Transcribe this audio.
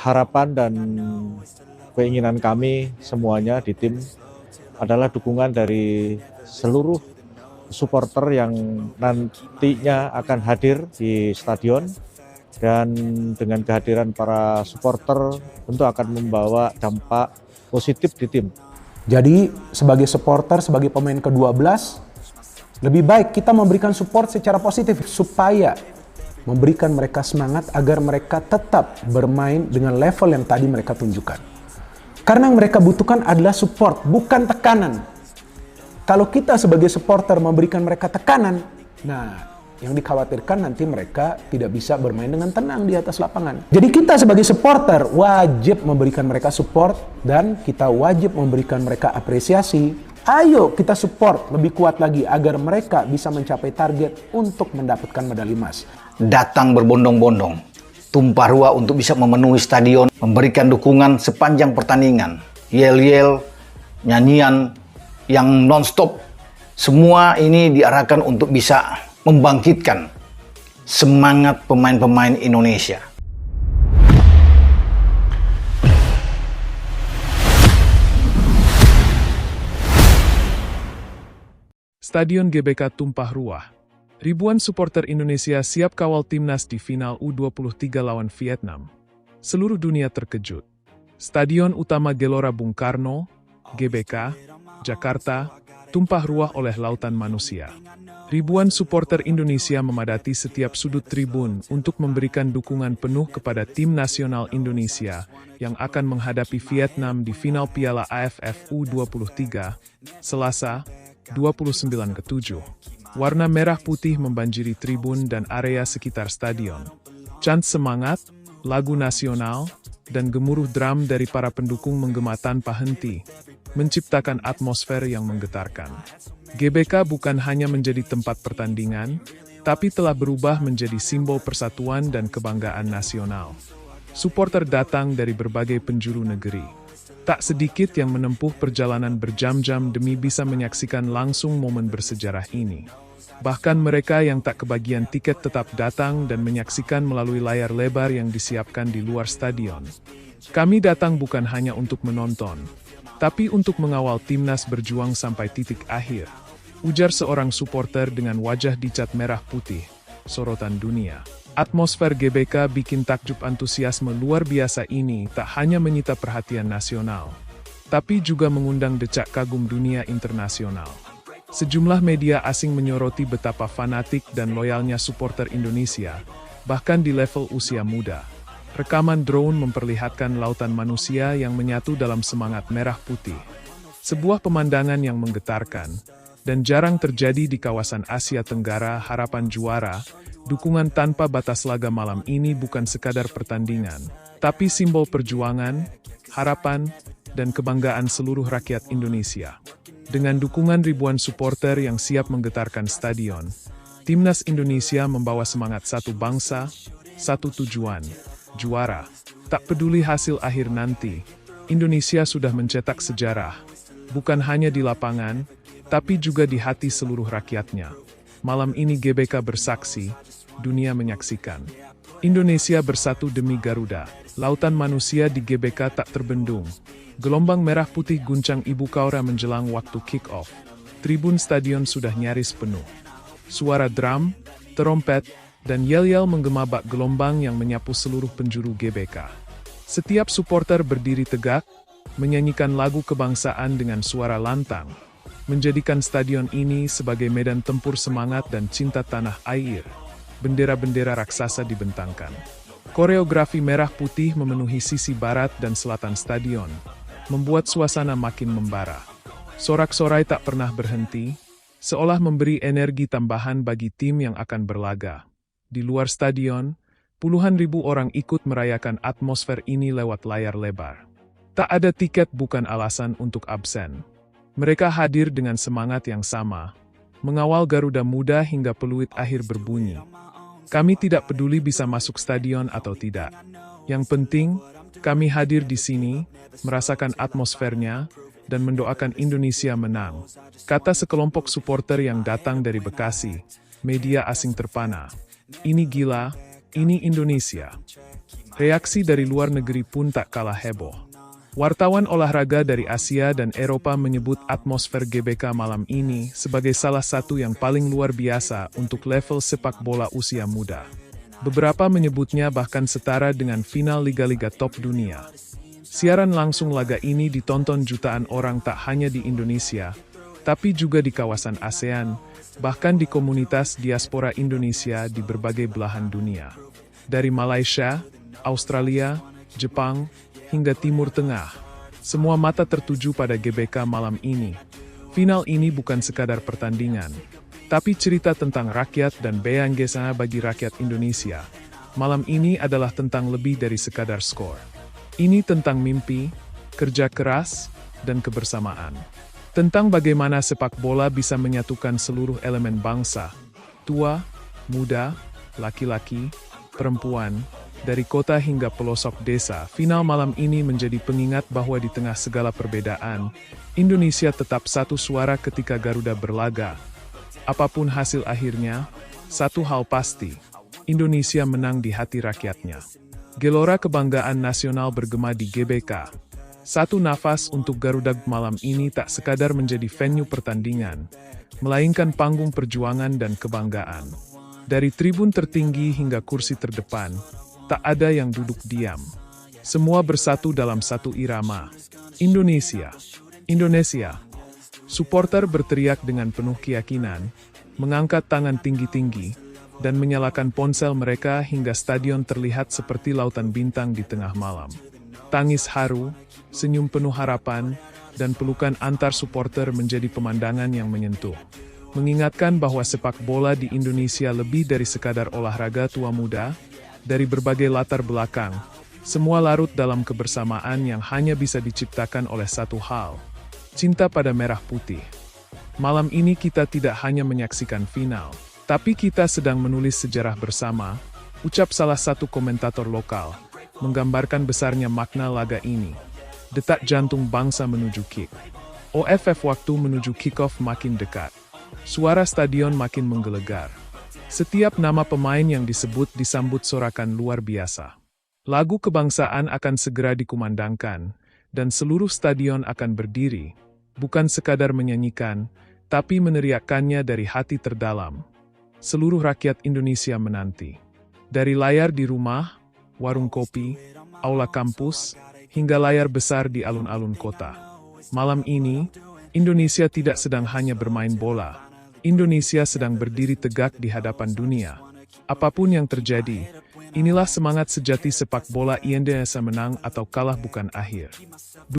harapan dan keinginan kami semuanya di tim adalah dukungan dari seluruh supporter yang nantinya akan hadir di stadion, dan dengan kehadiran para supporter tentu akan membawa dampak positif di tim. Jadi sebagai supporter, sebagai pemain ke-12, lebih baik kita memberikan support secara positif supaya memberikan mereka semangat agar mereka tetap bermain dengan level yang tadi mereka tunjukkan. Karena yang mereka butuhkan adalah support, bukan tekanan. Kalau kita sebagai supporter memberikan mereka tekanan, nah yang dikhawatirkan nanti mereka tidak bisa bermain dengan tenang di atas lapangan. Jadi kita sebagai supporter wajib memberikan mereka support dan kita wajib memberikan mereka apresiasi. Ayo kita support lebih kuat lagi agar mereka bisa mencapai target untuk mendapatkan medali emas. Datang berbondong-bondong, tumpah ruah untuk bisa memenuhi stadion, memberikan dukungan sepanjang pertandingan. Yel-yel, nyanyian yang non-stop, semua ini diarahkan untuk bisa membangkitkan semangat pemain-pemain Indonesia. Stadion GBK tumpah ruah. Ribuan supporter Indonesia siap kawal timnas di final U23 lawan Vietnam. Seluruh dunia terkejut. Stadion utama Gelora Bung Karno, GBK, Jakarta, tumpah ruah oleh lautan manusia. Ribuan supporter Indonesia memadati setiap sudut tribun untuk memberikan dukungan penuh kepada tim nasional Indonesia yang akan menghadapi Vietnam di final Piala AFF U23, Selasa, 29/7. Warna merah putih membanjiri tribun dan area sekitar stadion. Chant semangat, lagu nasional, dan gemuruh drum dari para pendukung menggema tanpa henti, menciptakan atmosfer yang menggetarkan. GBK bukan hanya menjadi tempat pertandingan, tapi telah berubah menjadi simbol persatuan dan kebanggaan nasional. Supporter datang dari berbagai penjuru negeri. Tak sedikit yang menempuh perjalanan berjam-jam demi bisa menyaksikan langsung momen bersejarah ini. Bahkan mereka yang tak kebagian tiket tetap datang dan menyaksikan melalui layar lebar yang disiapkan di luar stadion. Kami datang bukan hanya untuk menonton, tapi untuk mengawal timnas berjuang sampai titik akhir, ujar seorang supporter dengan wajah dicat merah putih, sorotan dunia. Atmosfer GBK bikin takjub. Antusiasme luar biasa ini tak hanya menyita perhatian nasional, tapi juga mengundang decak kagum dunia internasional. Sejumlah media asing menyoroti betapa fanatik dan loyalnya supporter Indonesia, bahkan di level usia muda. Rekaman drone memperlihatkan lautan manusia yang menyatu dalam semangat merah putih. Sebuah pemandangan yang menggetarkan, dan jarang terjadi di kawasan Asia Tenggara. Harapan juara, dukungan tanpa batas laga malam ini bukan sekadar pertandingan, tapi simbol perjuangan, harapan, dan kebanggaan seluruh rakyat Indonesia. Dengan dukungan ribuan supporter yang siap menggetarkan stadion, timnas Indonesia membawa semangat satu bangsa, satu tujuan, juara. Tak peduli hasil akhir nanti, Indonesia sudah mencetak sejarah, bukan hanya di lapangan, tapi juga di hati seluruh rakyatnya. Malam ini GBK bersaksi, dunia menyaksikan. Indonesia bersatu demi Garuda. Lautan manusia di GBK tak terbendung. Gelombang merah putih guncang ibu kota menjelang waktu kick-off. Tribun stadion sudah nyaris penuh. Suara drum, trompet, dan yel-yel menggema bak gelombang yang menyapu seluruh penjuru GBK. Setiap supporter berdiri tegak, menyanyikan lagu kebangsaan dengan suara lantang, menjadikan stadion ini sebagai medan tempur semangat dan cinta tanah air. Bendera-bendera raksasa dibentangkan. Koreografi merah putih memenuhi sisi barat dan selatan stadion, membuat suasana makin membara. Sorak-sorai tak pernah berhenti, seolah memberi energi tambahan bagi tim yang akan berlaga. Di luar stadion, puluhan ribu orang ikut merayakan atmosfer ini lewat layar lebar. Tak ada tiket bukan alasan untuk absen. Mereka hadir dengan semangat yang sama, mengawal Garuda Muda hingga peluit akhir berbunyi. Kami tidak peduli bisa masuk stadion atau tidak. Yang penting, kami hadir di sini, merasakan atmosfernya, dan mendoakan Indonesia menang, kata sekelompok supporter yang datang dari Bekasi, media asing terpana. Ini gila, ini Indonesia. Reaksi dari luar negeri pun tak kalah heboh. Wartawan olahraga dari Asia dan Eropa menyebut atmosfer GBK malam ini sebagai salah satu yang paling luar biasa untuk level sepak bola usia muda. Beberapa menyebutnya bahkan setara dengan final liga-liga top dunia. Siaran langsung laga ini ditonton jutaan orang tak hanya di Indonesia, tapi juga di kawasan ASEAN, bahkan di komunitas diaspora Indonesia di berbagai belahan dunia. Dari Malaysia, Australia, Jepang, hingga Timur Tengah, semua mata tertuju pada GBK malam ini. Final ini bukan sekadar pertandingan, tapi cerita tentang rakyat dan beanggesa bagi rakyat Indonesia. Malam ini adalah tentang lebih dari sekadar skor. Ini tentang mimpi, kerja keras, dan kebersamaan. Tentang bagaimana sepak bola bisa menyatukan seluruh elemen bangsa, tua, muda, laki-laki, perempuan, dari kota hingga pelosok desa. Final malam ini menjadi pengingat bahwa di tengah segala perbedaan, Indonesia tetap satu suara ketika Garuda berlaga. Apapun hasil akhirnya, satu hal pasti, Indonesia menang di hati rakyatnya. Gelora kebanggaan nasional bergema di GBK. Satu nafas untuk Garuda malam ini tak sekadar menjadi venue pertandingan, melainkan panggung perjuangan dan kebanggaan. Dari tribun tertinggi hingga kursi terdepan, tak ada yang duduk diam. Semua bersatu dalam satu irama. Indonesia, Indonesia. Supporter berteriak dengan penuh keyakinan, mengangkat tangan tinggi-tinggi, dan menyalakan ponsel mereka hingga stadion terlihat seperti lautan bintang di tengah malam. Tangis haru, senyum penuh harapan, dan pelukan antar supporter menjadi pemandangan yang menyentuh. Mengingatkan bahwa sepak bola di Indonesia lebih dari sekadar olahraga tua muda, dari berbagai latar belakang, semua larut dalam kebersamaan yang hanya bisa diciptakan oleh satu hal, cinta pada merah putih. Malam ini kita tidak hanya menyaksikan final, tapi kita sedang menulis sejarah bersama, ucap salah satu komentator lokal, menggambarkan besarnya makna laga ini. Detak jantung bangsa menuju kick. OFF waktu menuju kick-off makin dekat. Suara stadion makin menggelegar. Setiap nama pemain yang disebut disambut sorakan luar biasa. Lagu kebangsaan akan segera dikumandangkan, dan seluruh stadion akan berdiri, bukan sekadar menyanyikan, tapi meneriakkannya dari hati terdalam. Seluruh rakyat Indonesia menanti. Dari layar di rumah, warung kopi, aula kampus, hingga layar besar di alun-alun kota. Malam ini, Indonesia tidak sedang hanya bermain bola. Indonesia sedang berdiri tegak di hadapan dunia. Apapun yang terjadi, inilah semangat sejati sepak bola. Indonesia menang atau kalah bukan akhir.